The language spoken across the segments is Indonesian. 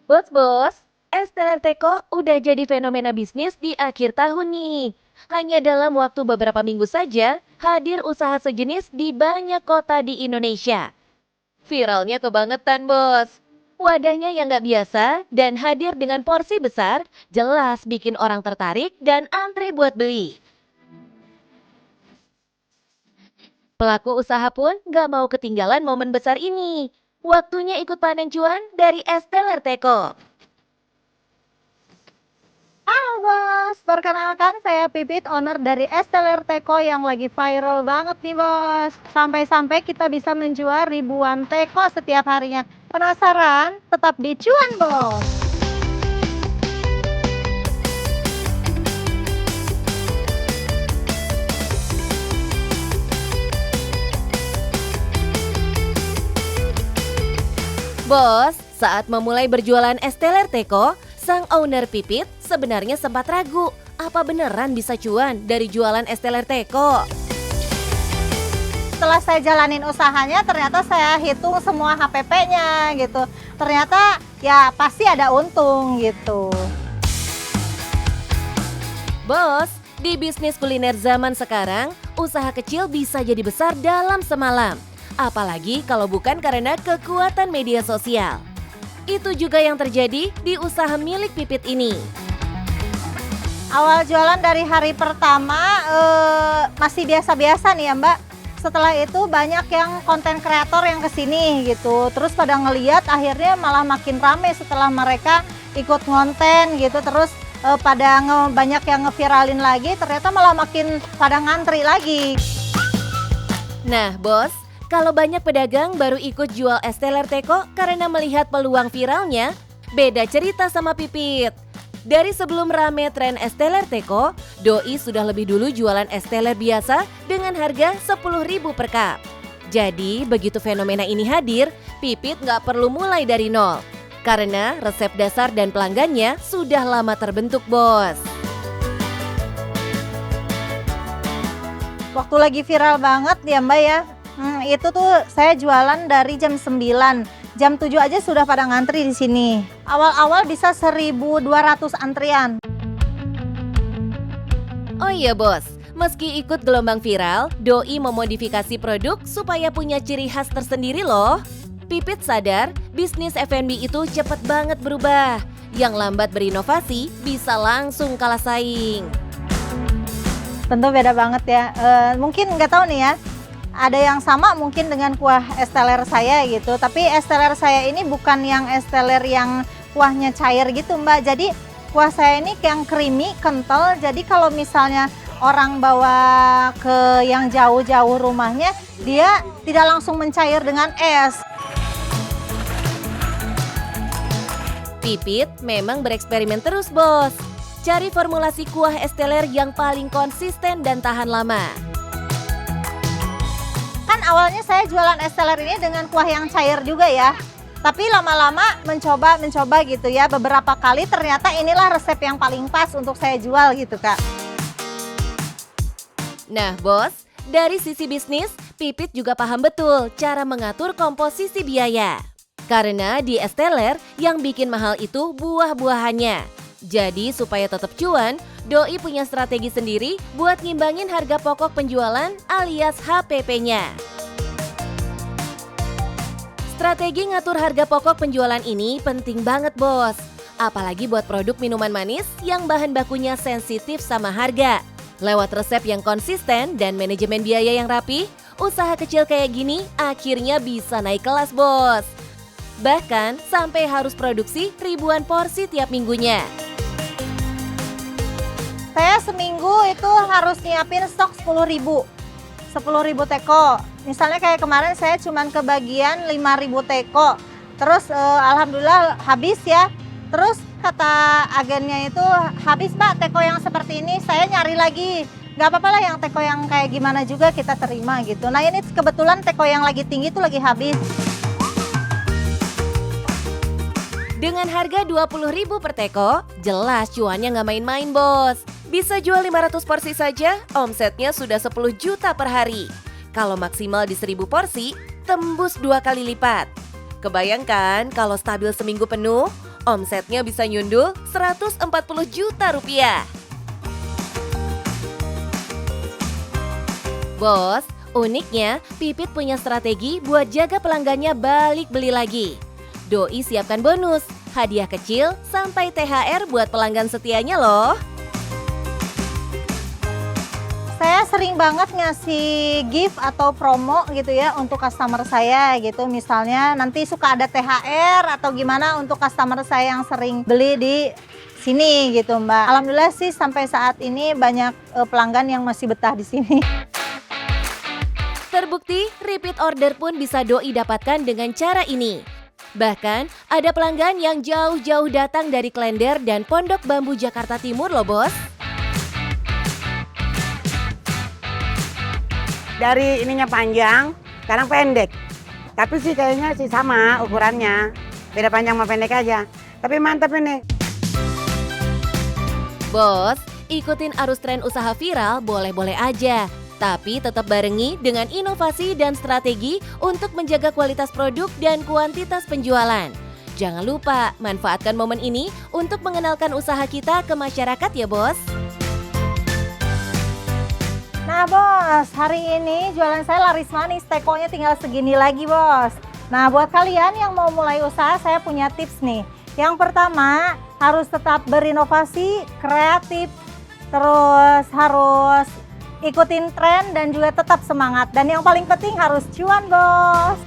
Bos-bos, Esteller Teko udah jadi fenomena bisnis di akhir tahun nih. Hanya dalam waktu beberapa minggu saja, hadir usaha sejenis di banyak kota di Indonesia. Viralnya kebangetan, bos. Wadahnya yang nggak biasa dan hadir dengan porsi besar, jelas bikin orang tertarik dan antre buat beli. Pelaku usaha pun nggak mau ketinggalan momen besar ini. Waktunya ikut panen cuan dari Esteller Teko. Halo bos, perkenalkan saya Pipit, owner dari Esteller Teko yang lagi viral banget nih bos. Sampai-sampai kita bisa menjual ribuan teko setiap harinya. Penasaran? Tetap di cuan bos. Bos, saat memulai berjualan Esteller Teko, sang owner Pipit sebenarnya sempat ragu, apa beneran bisa cuan dari jualan Esteller Teko? Setelah saya jalanin usahanya, ternyata saya hitung semua HPP-nya gitu. Ternyata ya pasti ada untung gitu. Bos, di bisnis kuliner zaman sekarang, usaha kecil bisa jadi besar dalam semalam. Apalagi kalau bukan karena kekuatan media sosial. Itu juga yang terjadi di usaha milik Pipit ini. Awal jualan dari hari pertama masih biasa-biasa nih ya Mbak. Setelah itu banyak yang konten kreator yang kesini gitu. Terus pada ngeliat akhirnya malah makin rame setelah mereka ikut ngonten gitu. Terus banyak yang ngeviralin lagi, ternyata malah makin pada ngantri lagi. Nah, bos, kalau banyak pedagang baru ikut jual Esteller Teko karena melihat peluang viralnya, beda cerita sama Pipit. Dari sebelum rame tren Esteller Teko, Doi sudah lebih dulu jualan Esteller biasa dengan harga 10.000 per cup. Jadi, begitu fenomena ini hadir, Pipit nggak perlu mulai dari nol. Karena resep dasar dan pelanggannya sudah lama terbentuk, bos. Waktu lagi viral banget ya Mbak ya. Itu tuh saya jualan dari jam 9. Jam 7 aja sudah pada ngantri di sini. Awal-awal bisa 1.200 antrian. Oh iya, bos. Meski ikut gelombang viral, Doi memodifikasi produk supaya punya ciri khas tersendiri loh. Pipit sadar, bisnis F&B itu cepet banget berubah. Yang lambat berinovasi bisa langsung kalah saing. Tentu beda banget ya. Mungkin nggak tahu nih ya. Ada yang sama mungkin dengan kuah esteller saya gitu. Tapi esteller saya ini bukan yang esteller yang kuahnya cair gitu Mbak. Jadi kuah saya ini yang creamy, kental. Jadi kalau misalnya orang bawa ke yang jauh-jauh rumahnya, dia tidak langsung mencair dengan es. Pipit memang bereksperimen terus, bos. Cari formulasi kuah esteller yang paling konsisten dan tahan lama. Kan awalnya saya jualan esteller ini dengan kuah yang cair juga ya. Tapi lama-lama mencoba gitu ya. Beberapa kali ternyata inilah resep yang paling pas untuk saya jual gitu Kak. Nah, bos, dari sisi bisnis, Pipit juga paham betul cara mengatur komposisi biaya. Karena di Esteller yang bikin mahal itu buah-buahannya. Jadi supaya tetap cuan, Doi punya strategi sendiri buat ngimbangin harga pokok penjualan alias HPP-nya. Strategi ngatur harga pokok penjualan ini penting banget, bos. Apalagi buat produk minuman manis yang bahan bakunya sensitif sama harga. Lewat resep yang konsisten dan manajemen biaya yang rapi, usaha kecil kayak gini akhirnya bisa naik kelas, bos. Bahkan sampai harus produksi ribuan porsi tiap minggunya. Saya seminggu itu harus nyiapin stok 10.000 teko. Misalnya kayak kemarin saya cuman kebagian 5.000 teko. Terus alhamdulillah habis ya. Terus kata agennya itu, habis Mbak teko yang seperti ini, saya nyari lagi. Gak apa-apa lah yang teko yang kayak gimana juga kita terima gitu. Nah ini kebetulan teko yang lagi tinggi itu lagi habis. Dengan harga 20.000 per teko, jelas cuannya nggak main-main, bos. Bisa jual 500 porsi saja, omsetnya sudah 10 juta per hari. Kalau maksimal di 1.000 porsi, tembus 2 kali lipat. Kebayangkan kalau stabil seminggu penuh, omsetnya bisa nyundul 140 juta rupiah. Bos, uniknya Pipit punya strategi buat jaga pelanggannya balik beli lagi. Doi siapkan bonus, hadiah kecil sampai THR buat pelanggan setianya loh. Saya sering banget ngasih gift atau promo gitu ya untuk customer saya gitu. Misalnya nanti suka ada THR atau gimana untuk customer saya yang sering beli di sini gitu Mbak. Alhamdulillah sih sampai saat ini banyak pelanggan yang masih betah di sini. Terbukti, repeat order pun bisa Doi dapatkan dengan cara ini. Bahkan, ada pelanggan yang jauh-jauh datang dari Klender dan Pondok Bambu Jakarta Timur loh bos. Dari ininya panjang, sekarang pendek. Tapi sih kayaknya sih sama ukurannya. Beda panjang sama pendek aja. Tapi mantap ini. Bos, ikutin arus tren usaha viral boleh-boleh aja. Tapi tetap barengi dengan inovasi dan strategi untuk menjaga kualitas produk dan kuantitas penjualan. Jangan lupa manfaatkan momen ini untuk mengenalkan usaha kita ke masyarakat ya bos. Nah bos, hari ini jualan saya laris manis, tekonya tinggal segini lagi bos. Nah buat kalian yang mau mulai usaha, saya punya tips nih. Yang pertama, harus tetap berinovasi, kreatif, terus harus ikutin tren dan juga tetap semangat. Dan yang paling penting harus cuan bos.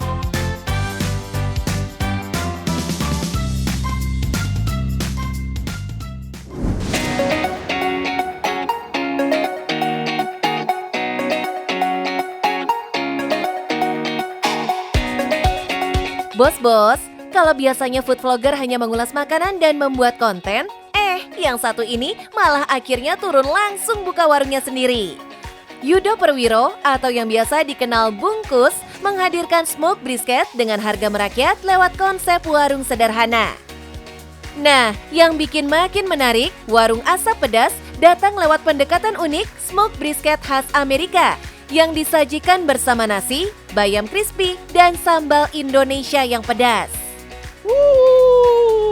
Bos-bos, kalau biasanya food vlogger hanya mengulas makanan dan membuat konten, yang satu ini malah akhirnya turun langsung buka warungnya sendiri. Yudo Perwiro atau yang biasa dikenal Bungkus menghadirkan smoke brisket dengan harga merakyat lewat konsep warung sederhana. Nah, yang bikin makin menarik, warung asap pedas datang lewat pendekatan unik smoke brisket khas Amerika yang disajikan bersama nasi, bayam crispy, dan sambal Indonesia yang pedas.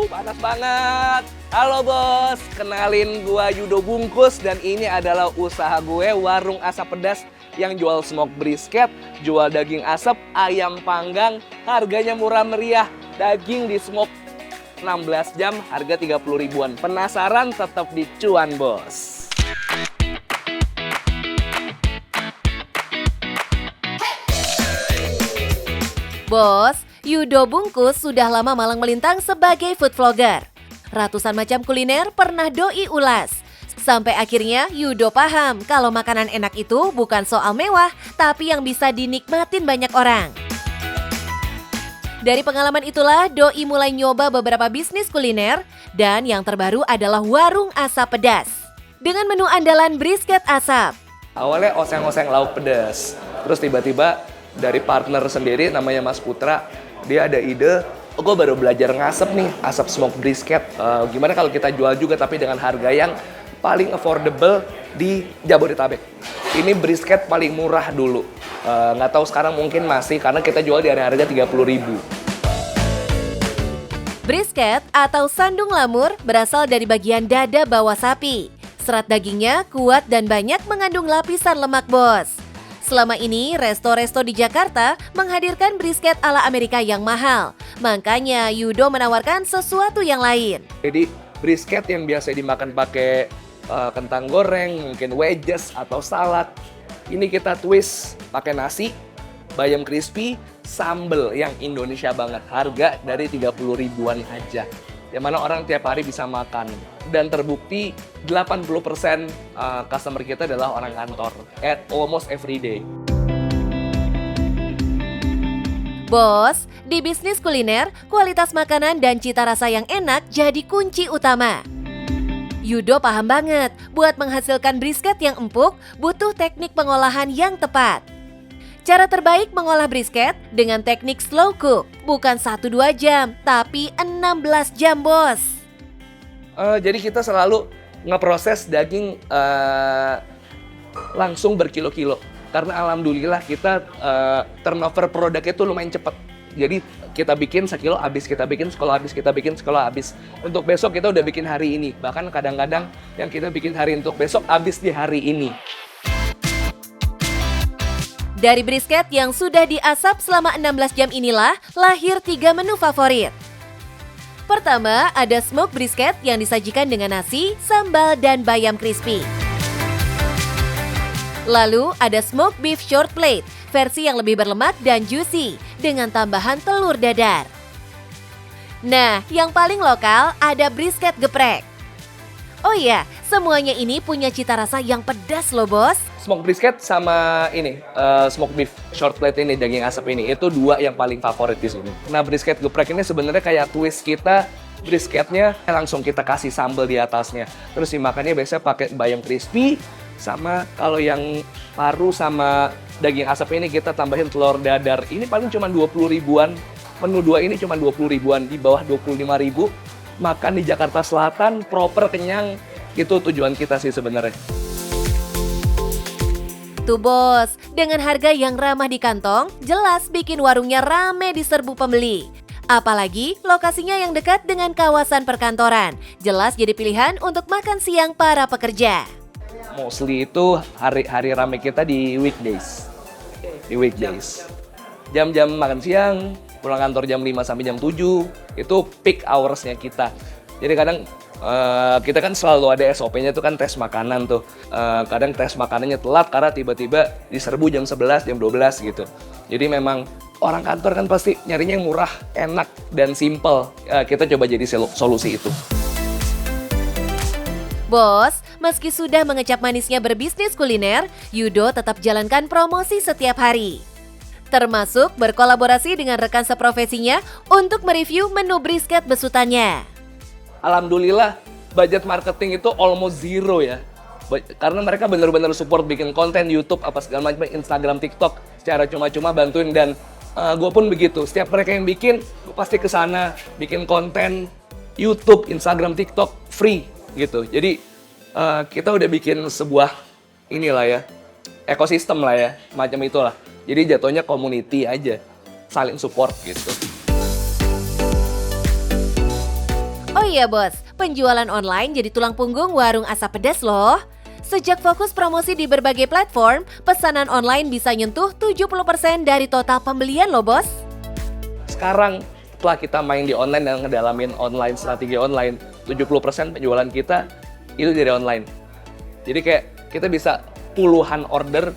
Panas banget. Halo bos, kenalin gua Yudo Bungkus dan ini adalah usaha gue warung asap pedas yang jual smoke brisket, jual daging asap, ayam panggang, harganya murah meriah. Daging di smoke 16 jam, harga 30 ribuan. Penasaran? Tetap di cuan bos. Bos, Yudo Bungkus sudah lama malang melintang sebagai food vlogger. Ratusan macam kuliner pernah Doi ulas. Sampai akhirnya Yudo paham kalau makanan enak itu bukan soal mewah, tapi yang bisa dinikmatin banyak orang. Dari pengalaman itulah Doi mulai nyoba beberapa bisnis kuliner dan yang terbaru adalah warung asap pedas. Dengan menu andalan brisket asap. Awalnya oseng-oseng lauk pedas, terus tiba-tiba dari partner sendiri namanya Mas Putra, dia ada ide, gue baru belajar ngasep nih, asap smoke brisket. Gimana kalau kita jual juga tapi dengan harga yang paling affordable di Jabodetabek. Ini brisket paling murah dulu. Nggak tahu sekarang mungkin masih, karena kita jual di harga 30.000. Brisket atau sandung lamur berasal dari bagian dada bawah sapi. Serat dagingnya kuat dan banyak mengandung lapisan lemak bos. Selama ini, resto-resto di Jakarta menghadirkan brisket ala Amerika yang mahal. Makanya Yudo menawarkan sesuatu yang lain. Jadi brisket yang biasa dimakan pakai kentang goreng, mungkin wedges atau salad. Ini kita twist pakai nasi, bayam crispy, sambal yang Indonesia banget. Harga dari 30 ribuan aja. Yang mana orang tiap hari bisa makan. Dan terbukti 80% customer kita adalah orang kantor. At almost every day. Bos, di bisnis kuliner, kualitas makanan dan cita rasa yang enak jadi kunci utama. Yudo paham banget, buat menghasilkan brisket yang empuk, butuh teknik pengolahan yang tepat. Cara terbaik mengolah brisket dengan teknik slow cook, bukan 1-2 jam, tapi 16 jam bos. Jadi kita selalu ngeproses daging langsung berkilo-kilo. Karena alhamdulillah kita turnover produknya itu lumayan cepat. Jadi kita bikin sekilo habis, kita bikin sekilo habis, kita bikin sekilo habis. Untuk besok kita udah bikin hari ini. Bahkan kadang-kadang yang kita bikin hari untuk besok habis di hari ini. Dari brisket yang sudah diasap selama 16 jam inilah lahir 3 menu favorit. Pertama, ada smoke brisket yang disajikan dengan nasi, sambal, dan bayam crispy. Lalu ada smoke beef short plate, versi yang lebih berlemak dan juicy, dengan tambahan telur dadar. Nah, yang paling lokal ada brisket geprek. Oh iya, semuanya ini punya cita rasa yang pedas loh bos. Smoke brisket sama ini, smoke beef short plate ini, daging asap ini, itu dua yang paling favorit di sini. Nah, brisket geprek ini sebenarnya kayak twist kita, brisketnya langsung kita kasih sambal di atasnya. Terus dimakannya biasanya pakai bayam crispy, sama kalau yang paru sama daging asap ini kita tambahin telur dadar. Ini paling cuma 20 ribuan, menu dua ini cuma 20 ribuan, di bawah 25 ribu. Makan di Jakarta Selatan, proper, kenyang, itu tujuan kita sih sebenarnya. Tuh bos, dengan harga yang ramah di kantong, jelas bikin warungnya rame diserbu pembeli. Apalagi lokasinya yang dekat dengan kawasan perkantoran, jelas jadi pilihan untuk makan siang para pekerja. Mostly itu hari rame kita di weekdays. Di weekdays. Jam-jam makan siang, pulang kantor jam 5 sampai jam 7, itu peak hours-nya kita. Jadi kadang kita kan selalu ada SOP-nya tuh kan tes makanan tuh. Kadang tes makanannya telat karena tiba-tiba diserbu jam 11, jam 12 gitu. Jadi memang orang kantor kan pasti nyarinya yang murah, enak, dan simple. Kita coba jadi solusi itu. Bos, meski sudah mengecap manisnya berbisnis kuliner, Yudo tetap jalankan promosi setiap hari. Termasuk berkolaborasi dengan rekan seprofesinya untuk mereview menu brisket besutannya. Alhamdulillah budget marketing itu almost zero ya. Karena mereka benar-benar support bikin konten YouTube apa segala macam, Instagram, TikTok secara cuma-cuma bantuin, dan gue pun begitu. Setiap mereka yang bikin, gue pasti ke sana bikin konten YouTube, Instagram, TikTok free gitu. Jadi kita udah bikin sebuah inilah ya, ekosistem lah ya, macam itulah. Jadi jatuhnya community aja, saling support gitu. Oh iya bos, penjualan online jadi tulang punggung warung asap pedas loh. Sejak fokus promosi di berbagai platform, pesanan online bisa nyentuh 70% dari total pembelian loh bos. Sekarang setelah kita main di online dan ngedalamin online, strategi online, 70% penjualan kita itu dari online. Jadi kayak kita bisa puluhan order,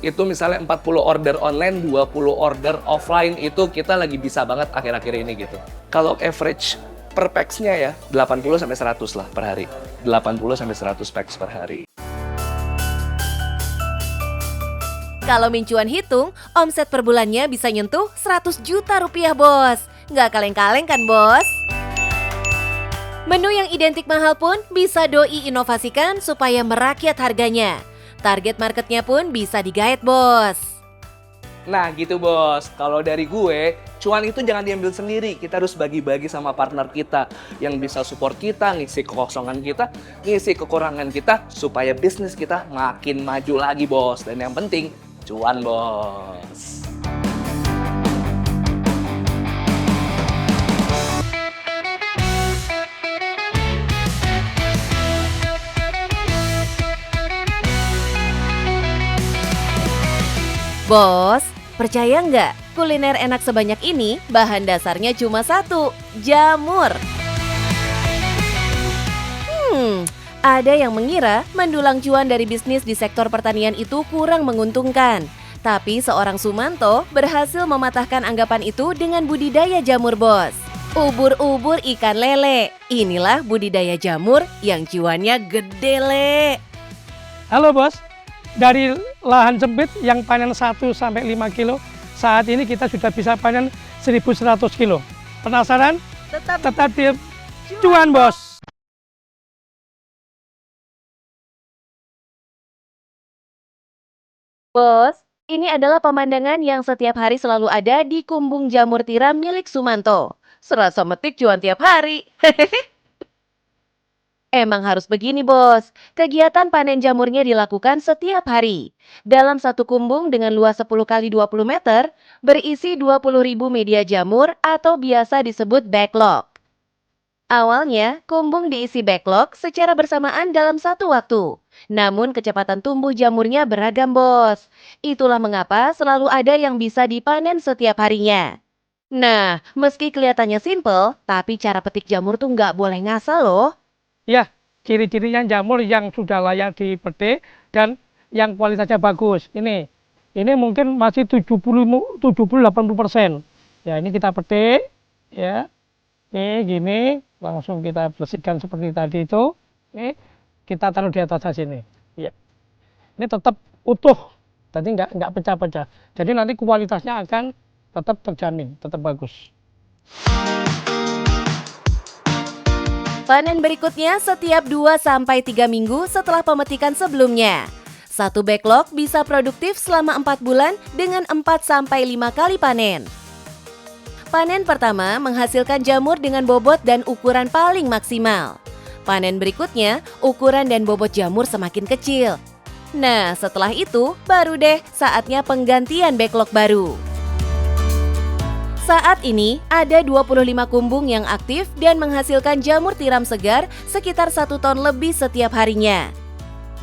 itu misalnya 40 order online, 20 order offline, itu kita lagi bisa banget akhir-akhir ini gitu. Kalau average per packs-nya ya 80 sampai 100 lah per hari. 80 sampai 100 packs per hari. Kalau Mincuan hitung, omset per bulannya bisa nyentuh 100 juta rupiah bos. Nggak kaleng-kaleng kan bos? Menu yang identik mahal pun bisa Doi inovasikan supaya merakyat harganya. Target marketnya pun bisa digait bos. Nah gitu bos, kalau dari gue, cuan itu jangan diambil sendiri. Kita harus bagi-bagi sama partner kita yang bisa support kita, ngisi kekosongan kita, ngisi kekurangan kita, supaya bisnis kita makin maju lagi bos. Dan yang penting, cuan bos. Bos, percaya nggak? Kuliner enak sebanyak ini, bahan dasarnya cuma satu, jamur. Ada yang mengira mendulang cuan dari bisnis di sektor pertanian itu kurang menguntungkan. Tapi seorang Sumanto berhasil mematahkan anggapan itu dengan budidaya jamur bos. Ubur-ubur ikan lele, inilah budidaya jamur yang cuannya gede le. Halo bos, dari lahan sempit yang panen 1 sampai 5 kilo, saat ini kita sudah bisa panen 1.100 kilo. Penasaran? Tetap di cuan bos. Bos, ini adalah pemandangan yang setiap hari selalu ada di kumbung jamur tiram milik Sumanto. Serasa metik cuan tiap hari. Emang harus begini, Bos. Kegiatan panen jamurnya dilakukan setiap hari. Dalam satu kumbung dengan luas 10 kali 20 meter, berisi 20.000 media jamur atau biasa disebut backlog. Awalnya, kumbung diisi backlog secara bersamaan dalam satu waktu. Namun kecepatan tumbuh jamurnya beragam, Bos. Itulah mengapa selalu ada yang bisa dipanen setiap harinya. Nah, meski kelihatannya simple, tapi cara petik jamur tuh nggak boleh ngasal loh. Ya, ciri-cirinya jamur yang sudah layak dipetik dan yang kualitasnya bagus. Ini mungkin masih 70-80%. Ya, ini kita petik, ya. Ini gini, langsung kita bersihkan seperti tadi itu. Ini kita taruh di atas sini. Ya. Ini tetap utuh, tadi nggak pecah-pecah. Jadi nanti kualitasnya akan tetap terjamin, tetap bagus. Panen berikutnya setiap 2-3 minggu setelah pemetikan sebelumnya. Satu backlog bisa produktif selama 4 bulan dengan 4-5 kali panen. Panen pertama menghasilkan jamur dengan bobot dan ukuran paling maksimal. Panen berikutnya, ukuran dan bobot jamur semakin kecil. Nah, setelah itu baru deh saatnya penggantian backlog baru. Saat ini, ada 25 kumbung yang aktif dan menghasilkan jamur tiram segar sekitar 1 ton lebih setiap harinya.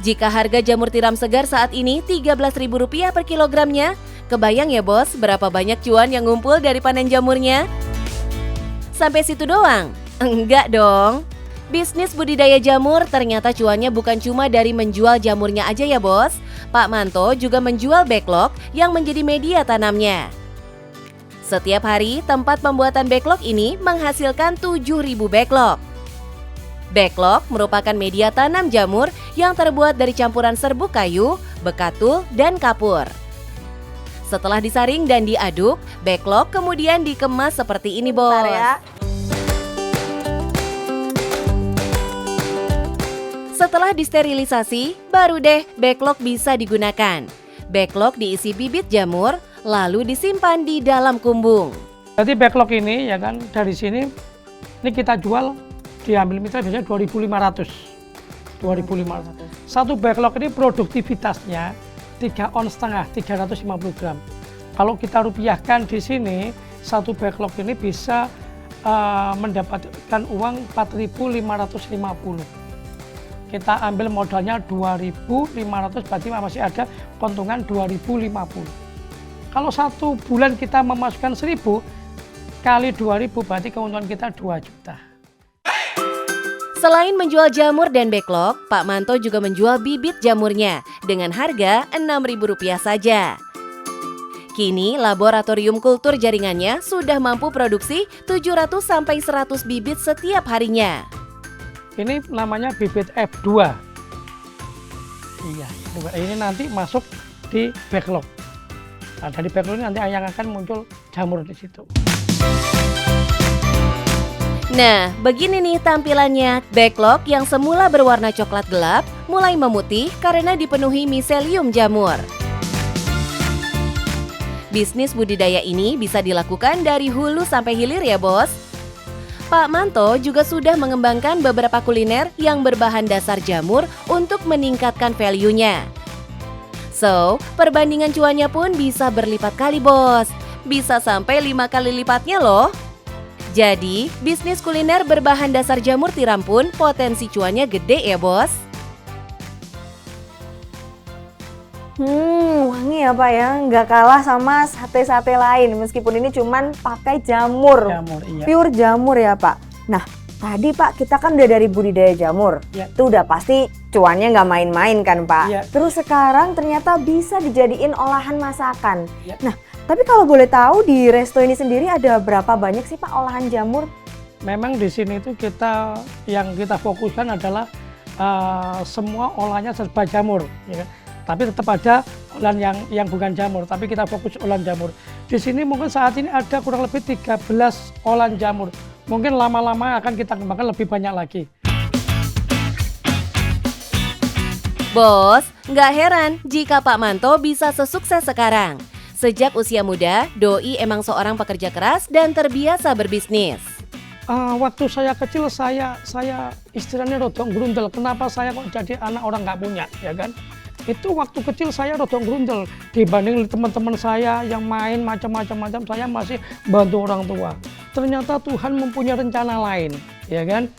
Jika harga jamur tiram segar saat ini Rp13.000 per kilogramnya, kebayang ya bos berapa banyak cuan yang ngumpul dari panen jamurnya? Sampai situ doang? Enggak dong. Bisnis budidaya jamur ternyata cuannya bukan cuma dari menjual jamurnya aja ya bos. Pak Manto juga menjual backlog yang menjadi media tanamnya. Setiap hari, tempat pembuatan backlog ini menghasilkan 7.000 backlog. Backlog merupakan media tanam jamur yang terbuat dari campuran serbuk kayu, bekatul, dan kapur. Setelah disaring dan diaduk, backlog kemudian dikemas seperti ini, bos. Bentar ya. Setelah disterilisasi, baru deh backlog bisa digunakan. Backlog diisi bibit jamur, lalu disimpan di dalam kumbung. Jadi backlog ini ya kan dari sini ini kita jual diambil mitra biasanya 2.500. Satu backlog ini produktivitasnya 3,5 on, 350 gram. Kalau kita rupiahkan di sini, satu backlog ini bisa mendapatkan uang 4.550. Kita ambil modalnya 2.500, berarti masih ada keuntungan 2.050. Kalau satu bulan kita memasukkan 1.000 kali 2.000 berarti keuntungan kita 2 juta. Selain menjual jamur dan backlog, Pak Manto juga menjual bibit jamurnya dengan harga Rp6.000 saja. Kini laboratorium kultur jaringannya sudah mampu produksi 700-100 bibit setiap harinya. Ini namanya bibit F2. Iya, ini nanti masuk di backlog. Nah, dari backlog ini nanti yang akan muncul jamur di situ. Nah, begini nih tampilannya. Backlog yang semula berwarna coklat gelap mulai memutih karena dipenuhi miselium jamur. Bisnis budidaya ini bisa dilakukan dari hulu sampai hilir ya bos. Pak Manto juga sudah mengembangkan beberapa kuliner yang berbahan dasar jamur untuk meningkatkan value-nya. So, perbandingan cuannya pun bisa berlipat kali bos. Bisa sampai 5 kali lipatnya loh. Jadi, bisnis kuliner berbahan dasar jamur tiram pun potensi cuannya gede ya bos. Wangi ya Pak ya, nggak kalah sama sate-sate lain meskipun ini cuman pakai jamur. Iya. Pure jamur ya Pak. Nah, tadi Pak kita kan udah dari budidaya jamur. Ya. Itu udah pasti cuannya nggak main-main kan Pak. Ya. Terus sekarang ternyata bisa dijadiin olahan masakan. Ya. Nah, tapi kalau boleh tahu di resto ini sendiri ada berapa banyak sih Pak olahan jamur? Memang di sini itu yang kita fokuskan adalah semua olahannya serba jamur, ya kan? Tapi tetap ada olahan yang bukan jamur, tapi kita fokus olahan jamur. Di sini mungkin saat ini ada kurang lebih 13 olahan jamur. Mungkin lama-lama akan kita kembangkan lebih banyak lagi. Bos, nggak heran jika Pak Manto bisa sesukses sekarang. Sejak usia muda, Doi emang seorang pekerja keras dan terbiasa berbisnis. Waktu saya kecil saya istilahnya rodok grundel. Kenapa saya kok jadi anak orang nggak punya, ya kan? Itu waktu kecil saya rodok grundel dibanding teman-teman saya yang main macam-macam, saya masih bantu orang tua. Ternyata Tuhan mempunyai rencana lain, ya kan?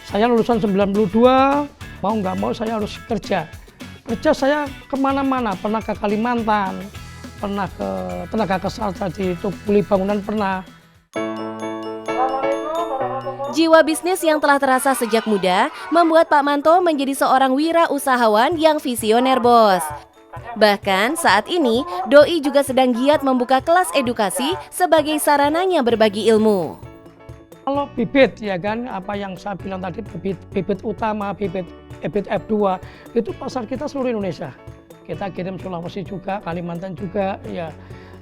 Saya lulusan 92, mau nggak mau saya harus kerja. Kerja saya kemana-mana, pernah ke Kalimantan, pernah ke tenaga kesal tadi, itu kuli bangunan pernah. Jiwa bisnis yang telah terasa sejak muda membuat Pak Manto menjadi seorang wirausahawan yang visioner, Bos. Bahkan saat ini, Doi juga sedang giat membuka kelas edukasi sebagai sarananya berbagi ilmu. Kalau bibit, ya kan, apa yang saya bilang tadi, bibit utama, bibit F2, itu pasar kita seluruh Indonesia. Kita kirim Sulawesi juga, Kalimantan juga, ya.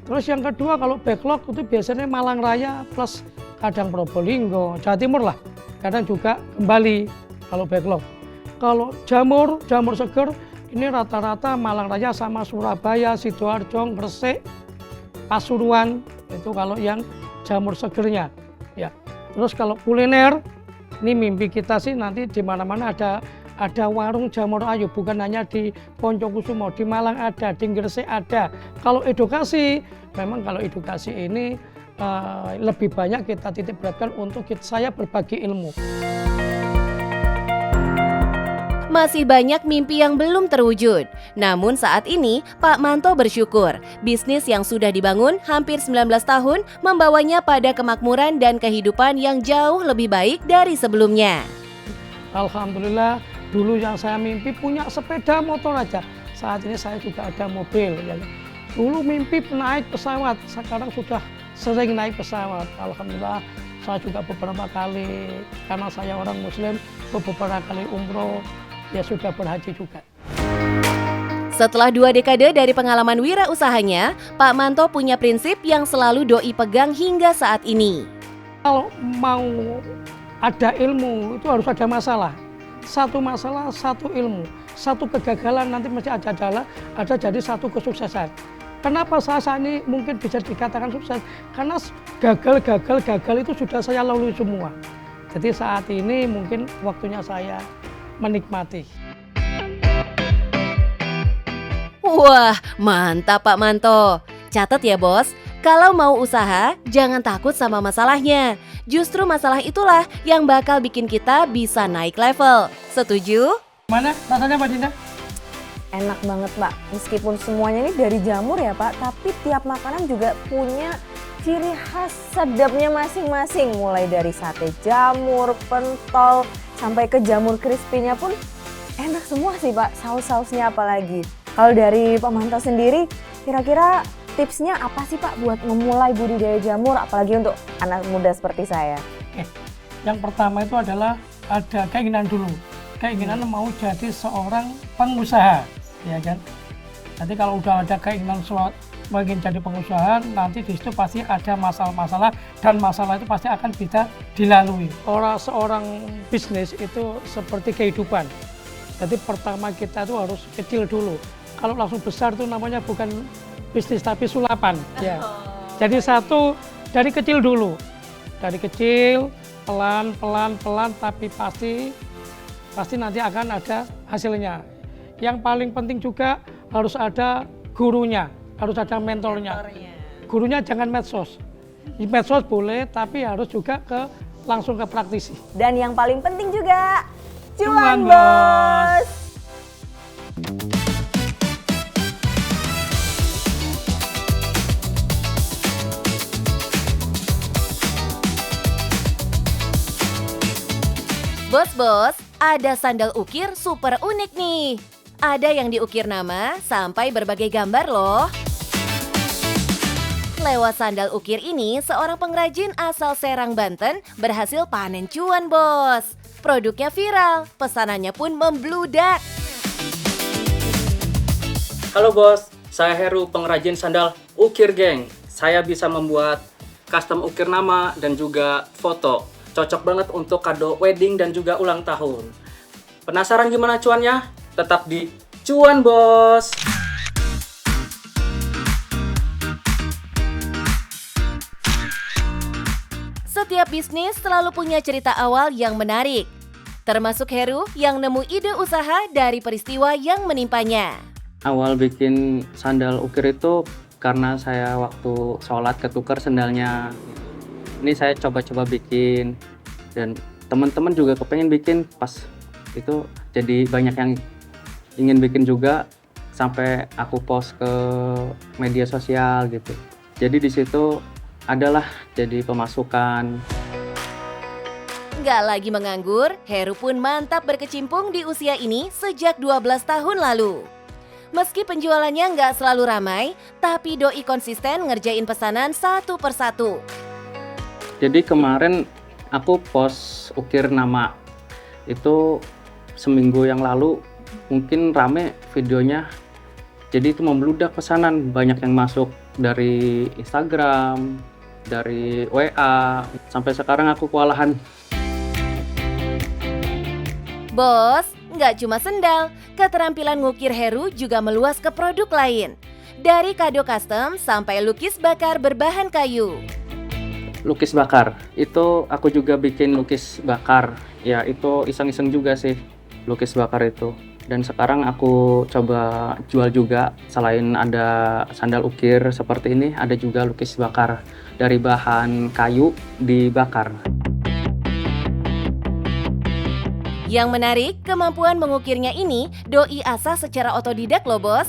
Terus yang kedua, kalau backlog itu biasanya Malang Raya plus kadang Probolinggo, Jawa Timur lah. Kadang juga kembali kalau backlog. Kalau jamur seger, ini rata-rata Malang Raya sama Surabaya, Sidoarjo, Gresik, Pasuruan, itu kalau yang jamur segernya. Ya. Terus kalau kuliner, ini mimpi kita sih nanti di mana-mana ada warung jamur ayu, bukan hanya di Poncokusumo, di Malang ada, di Gresik ada. Kalau edukasi, memang kalau edukasi ini lebih banyak kita titik beratkan untuk saya berbagi ilmu. Masih banyak mimpi yang belum terwujud. Namun saat ini, Pak Manto bersyukur bisnis yang sudah dibangun hampir 19 tahun membawanya pada kemakmuran dan kehidupan yang jauh lebih baik dari sebelumnya. Alhamdulillah, dulu yang saya mimpi punya sepeda motor aja. Saat ini saya juga ada mobil. Ya. Dulu mimpi naik pesawat, sekarang sudah sering naik pesawat. Alhamdulillah, saya juga beberapa kali, karena saya orang Muslim, beberapa kali umroh, ya sudah berhaji juga. Setelah 2 dekade dari pengalaman wirausahanya, Pak Manto punya prinsip yang selalu Doi pegang hingga saat ini. Kalau mau ada ilmu, itu harus ada masalah. Satu masalah, satu ilmu. Satu kegagalan nanti mesti ada jadi satu kesuksesan. Kenapa saya ini mungkin bisa dikatakan sukses? Karena gagal itu sudah saya lalui semua. Jadi saat ini mungkin waktunya saya menikmati. Wah, mantap Pak Manto. Catat ya, Bos. Kalau mau usaha, jangan takut sama masalahnya. Justru masalah itulah yang bakal bikin kita bisa naik level. Setuju? Mana rasanya Mbak Dinda? Enak banget Pak, meskipun semuanya ini dari jamur ya Pak, tapi tiap makanan juga punya ciri khas sedapnya masing-masing. Mulai dari sate jamur, pentol, sampai ke jamur crispy-nya pun enak semua sih Pak, saus-sausnya apalagi. Kalau dari Pak Manto sendiri, kira-kira tipsnya apa sih Pak buat memulai budidaya jamur, apalagi untuk anak muda seperti saya? Oke. Yang pertama itu adalah ada keinginan dulu. Keinginan mau jadi seorang pengusaha, ya kan? Nanti kalau udah ada keinginan ingin jadi pengusaha, nanti di situ pasti ada masalah-masalah dan masalah itu pasti akan bisa dilalui. Seorang bisnis itu seperti kehidupan. Jadi pertama kita itu harus kecil dulu. Kalau langsung besar itu namanya bukan bisnis tapi sulapan. Ya. Jadi satu dari kecil dulu. Dari kecil, pelan tapi pasti nanti akan ada hasilnya. Yang paling penting juga harus ada gurunya, harus ada mentornya. Gurunya jangan medsos. Medsos boleh, tapi harus juga langsung ke praktisi. Dan yang paling penting juga, cuan Bos! Bos, ada sandal ukir super unik nih. Ada yang diukir nama sampai berbagai gambar loh. Lewat sandal ukir ini, seorang pengrajin asal Serang, Banten berhasil panen cuan, Bos. Produknya viral, pesanannya pun membludak. Halo Bos, saya Heru, pengrajin sandal ukir geng. Saya bisa membuat custom ukir nama dan juga foto. Cocok banget untuk kado wedding dan juga ulang tahun. Penasaran gimana cuannya? Tetap di Cuan Bos! Setiap bisnis selalu punya cerita awal yang menarik. Termasuk Heru yang nemu ide usaha dari peristiwa yang menimpanya. Awal bikin sandal ukir itu karena saya waktu sholat ketukar sendalnya. Ini saya coba-coba bikin dan teman-teman juga kepengen bikin, pas itu jadi banyak yang ingin bikin juga sampai aku post ke media sosial gitu. Jadi di situ adalah jadi pemasukan. Nggak lagi menganggur, Heru pun mantap berkecimpung di usia ini sejak 12 tahun lalu. Meski penjualannya nggak selalu ramai, tapi Doi konsisten ngerjain pesanan satu persatu. Jadi kemarin aku post ukir nama itu seminggu yang lalu, mungkin rame videonya. Jadi itu membludak pesanan, banyak yang masuk dari Instagram, dari WA, sampai sekarang aku kewalahan. Bos, nggak cuma sendal, keterampilan ngukir Heru juga meluas ke produk lain. Dari kado custom sampai lukis bakar berbahan kayu. Lukis bakar, itu aku juga bikin lukis bakar. Ya itu iseng-iseng juga sih, lukis bakar itu. Dan sekarang aku coba jual juga, selain ada sandal ukir seperti ini, ada juga lukis bakar dari bahan kayu dibakar. Yang menarik, kemampuan mengukirnya ini Doi asah secara otodidak loh bos.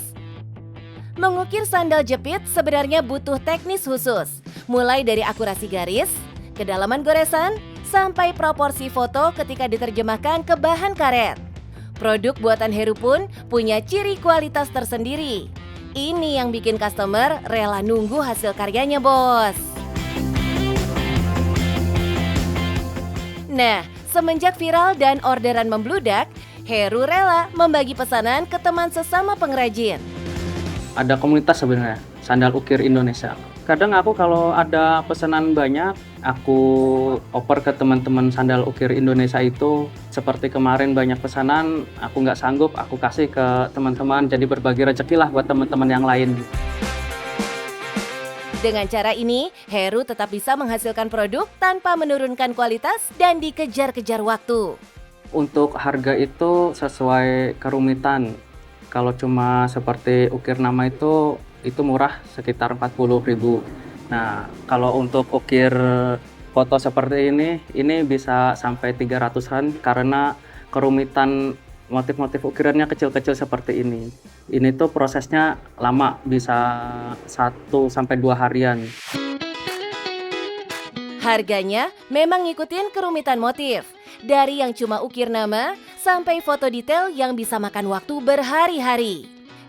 Mengukir sandal jepit sebenarnya butuh teknis khusus, mulai dari akurasi garis, kedalaman goresan, sampai proporsi foto ketika diterjemahkan ke bahan karet. Produk buatan Heru pun punya ciri kualitas tersendiri. Ini yang bikin customer rela nunggu hasil karyanya bos. Nah, semenjak viral dan orderan membludak, Heru rela membagi pesanan ke teman sesama pengrajin. Ada komunitas sebenarnya, sandal ukir Indonesia. Kadang aku kalau ada pesanan banyak, aku oper ke teman-teman sandal ukir Indonesia itu. Seperti kemarin banyak pesanan, aku nggak sanggup, aku kasih ke teman-teman. Jadi berbagi rezeki lah buat teman-teman yang lain. Dengan cara ini, Heru tetap bisa menghasilkan produk tanpa menurunkan kualitas dan dikejar-kejar waktu. Untuk harga itu sesuai kerumitan. Kalau cuma seperti ukir nama itu murah sekitar 40.000. Nah, kalau untuk ukir foto seperti ini bisa sampai 300-an karena kerumitan motif-motif ukirannya kecil-kecil seperti ini. Ini tuh prosesnya lama, bisa 1-2 harian. Harganya memang ngikutin kerumitan motif. Dari yang cuma ukir nama sampai foto detail yang bisa makan waktu berhari-hari.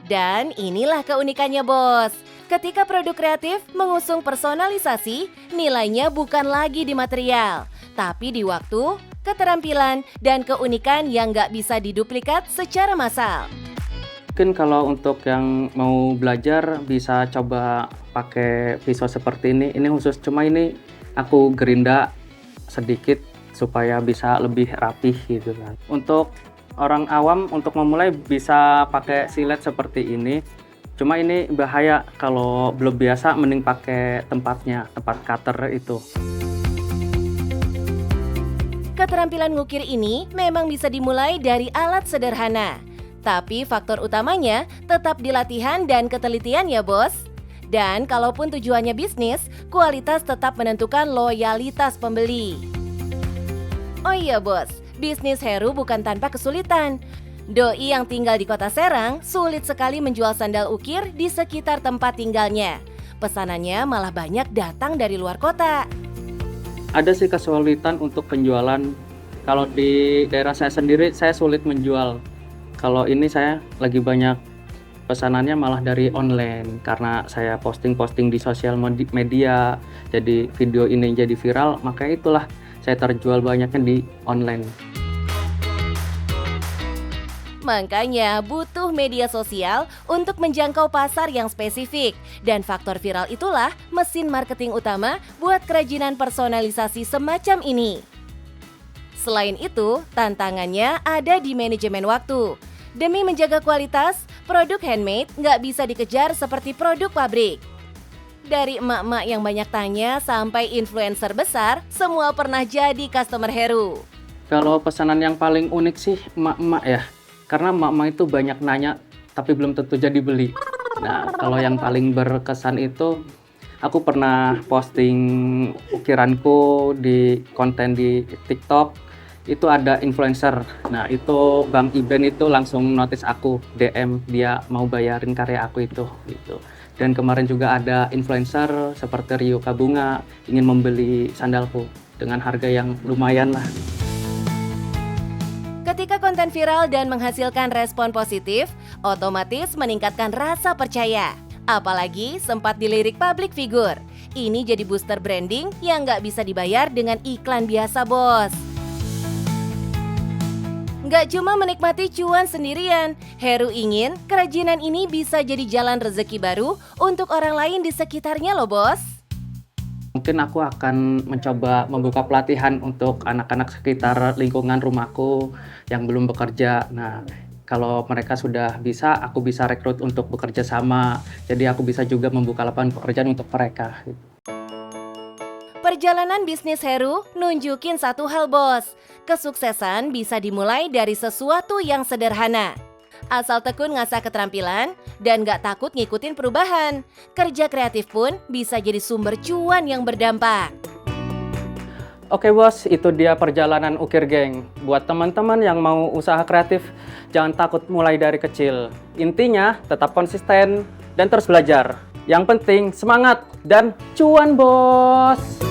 Dan inilah keunikannya bos. Ketika produk kreatif mengusung personalisasi, nilainya bukan lagi di material, tapi di waktu, keterampilan, dan keunikan yang nggak bisa diduplikat secara massal. Mungkin kalau untuk yang mau belajar bisa coba pakai pisau seperti ini. Ini khusus, cuma ini aku gerinda sedikit supaya bisa lebih rapih gitu kan. Untuk orang awam untuk memulai bisa pakai silet seperti ini. Cuma ini bahaya kalau belum biasa, mending pakai tempat cutter itu. Keterampilan ngukir ini memang bisa dimulai dari alat sederhana. Tapi faktor utamanya tetap di latihan dan ketelitian ya bos. Dan kalaupun tujuannya bisnis, kualitas tetap menentukan loyalitas pembeli. Oh iya bos, bisnis Heru bukan tanpa kesulitan. Doi yang tinggal di kota Serang sulit sekali menjual sandal ukir di sekitar tempat tinggalnya. Pesanannya malah banyak datang dari luar kota. Ada sih kesulitan untuk penjualan. Kalau di daerah saya sendiri, saya sulit menjual. Kalau ini saya lagi banyak pesanannya malah dari online. Karena saya posting-posting di sosial media, jadi video ini jadi viral, makanya itulah saya terjual banyaknya di online. Makanya butuh media sosial untuk menjangkau pasar yang spesifik. Dan faktor viral itulah mesin marketing utama buat kerajinan personalisasi semacam ini. Selain itu, tantangannya ada di manajemen waktu. Demi menjaga kualitas, produk handmade nggak bisa dikejar seperti produk pabrik. Dari emak-emak yang banyak tanya sampai influencer besar, semua pernah jadi customer Heru. Kalau pesanan yang paling unik sih emak-emak ya. Karena emak-emak itu banyak nanya tapi belum tentu jadi beli. Nah, kalau yang paling berkesan itu aku pernah posting ukiranku di konten di TikTok. Itu ada influencer. Nah, itu Bang Iben itu langsung notice aku, DM dia mau bayarin karya aku itu gitu. Dan kemarin juga ada influencer seperti Rio Kabunga ingin membeli sandalku dengan harga yang lumayan lah. Ketika konten viral dan menghasilkan respon positif, otomatis meningkatkan rasa percaya. Apalagi sempat dilirik public figure. Ini jadi booster branding yang nggak bisa dibayar dengan iklan biasa, bos. Nggak cuma menikmati cuan sendirian, Heru ingin kerajinan ini bisa jadi jalan rezeki baru untuk orang lain di sekitarnya loh, bos. Mungkin aku akan mencoba membuka pelatihan untuk anak-anak sekitar lingkungan rumahku yang belum bekerja. Nah, kalau mereka sudah bisa, aku bisa rekrut untuk bekerja sama. Jadi aku bisa juga membuka lapangan pekerjaan untuk mereka. Perjalanan bisnis Heru nunjukin satu hal, bos. Kesuksesan bisa dimulai dari sesuatu yang sederhana. Asal tekun ngasah keterampilan dan gak takut ngikutin perubahan. Kerja kreatif pun bisa jadi sumber cuan yang berdampak. Oke bos, itu dia perjalanan Ukir Geng. Buat teman-teman yang mau usaha kreatif, jangan takut mulai dari kecil. Intinya tetap konsisten dan terus belajar. Yang penting semangat dan cuan bos!